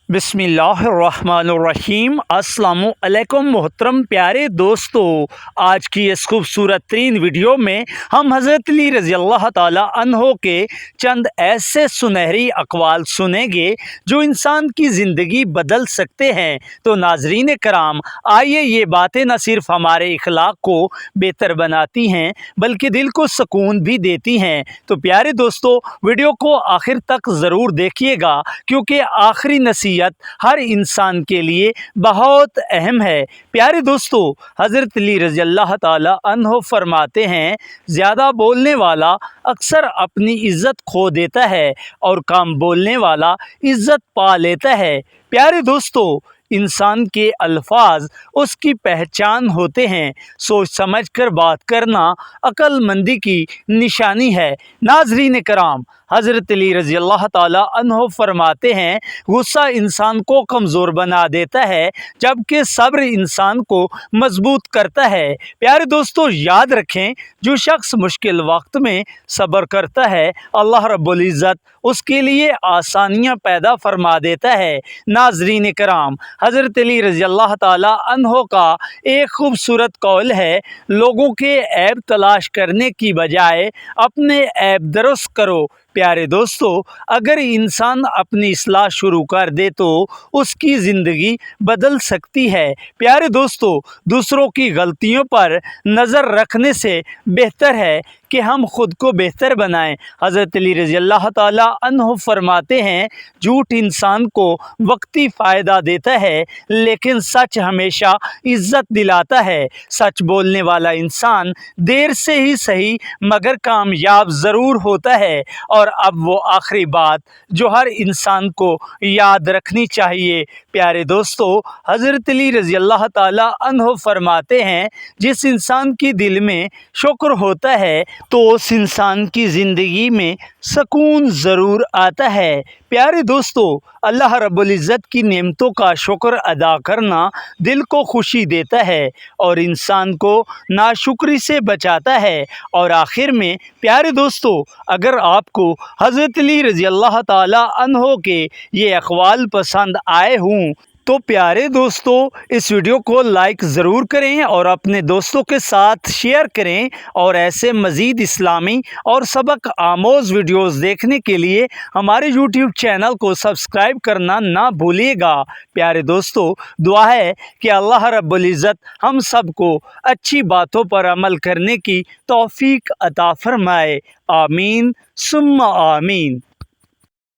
बिस्मिल्लाहिर्रहमानिर्रहीम। अस्सलाम वालेकुम मोहतरम प्यारे दोस्तों, आज की इस खूबसूरत तरीन वीडियो में हम हज़रत अली रज़ी अल्लाह ताला अन्हो के चंद ऐसे सुनहरी अक़वाल सुनेंगे जो इंसान की ज़िंदगी बदल सकते हैं। तो नाज़रीन कराम, आइए ये बातें न सिर्फ़ हमारे इखलाक को बेहतर बनाती हैं बल्कि दिल को सुकून भी देती हैं। तो प्यारे दोस्तों, वीडियो को आखिर तक ज़रूर देखिएगा क्योंकि आखिरी नसीहत हर इंसान के लिए बहुत अहम है। प्यारे दोस्तों, हज़रत अली रज़ी अल्लाह ताला अन्हो फरमाते हैं, ज़्यादा बोलने वाला अक्सर अपनी इज़्ज़त खो देता है और कम बोलने वाला इज़्ज़त पा लेता है। प्यारे दोस्तों, इंसान के अल्फाज उसकी पहचान होते हैं। सोच समझ कर बात करना अक्लमंदी की निशानी है। नाज़रीन कराम, हज़रत अली रज़ी अल्लाह ताला अन्हो फरमाते हैं, गुस्सा इंसान को कमज़ोर बना देता है जबकि सब्र इंसान को मजबूत करता है। प्यारे दोस्तों, याद रखें, जो शख्स मुश्किल वक्त में सब्र करता है, अल्लाह रब्बुल इज़्ज़त उसके लिए आसानियाँ पैदा फरमा देता है। नाज़रीन कराम, हज़रत अली रज़ी अल्लाह ताला अन्हो का एक खूबसूरत कौल है, लोगों के ऐब तलाश करने की बजाय अपने ऐब दुरुस्त करो। प्यारे दोस्तों, अगर इंसान अपनी इस्लाह शुरू कर दे तो उसकी ज़िंदगी बदल सकती है। प्यारे दोस्तों, दूसरों की गलतियों पर नज़र रखने से बेहतर है कि हम खुद को बेहतर बनाएं। हज़रत अली रज़ी अल्लाह ताला अन्हो फरमाते हैं, झूठ इंसान को वक्ती फ़ायदा देता है लेकिन सच हमेशा इज़्ज़त दिलाता है। सच बोलने वाला इंसान देर से ही सही मगर कामयाब ज़रूर होता है। और अब वो आखिरी बात जो हर इंसान को याद रखनी चाहिए। प्यारे दोस्तों, हज़रत अली रज़ी अल्लाह ताला अन्हो फरमाते हैं, जिस इंसान की दिल में शुक्र होता है तो उस इंसान की ज़िंदगी में सुकून ज़रूर आता है। प्यारे दोस्तों, अल्लाह रब्बुल इज़्ज़त की नेमतों का शुक्र अदा करना दिल को खुशी देता है और इंसान को नाशुक्री से बचाता है। और आखिर में प्यारे दोस्तों, अगर आपको हज़रत अली रज़ी अल्लाह ताला अन्हो के ये अक़वाल पसंद आए हों तो प्यारे दोस्तों, इस वीडियो को लाइक ज़रूर करें और अपने दोस्तों के साथ शेयर करें। और ऐसे मज़ीद इस्लामी और सबक आमोज़ वीडियोस देखने के लिए हमारे यूट्यूब चैनल को सब्सक्राइब करना ना भूलिएगा। प्यारे दोस्तों, दुआ है कि अल्लाह रब्बुल इज़्ज़त हम सबको अच्छी बातों पर अमल करने की तौफ़ीक अता फ़रमाए। आमीन सुम्मा आमीन।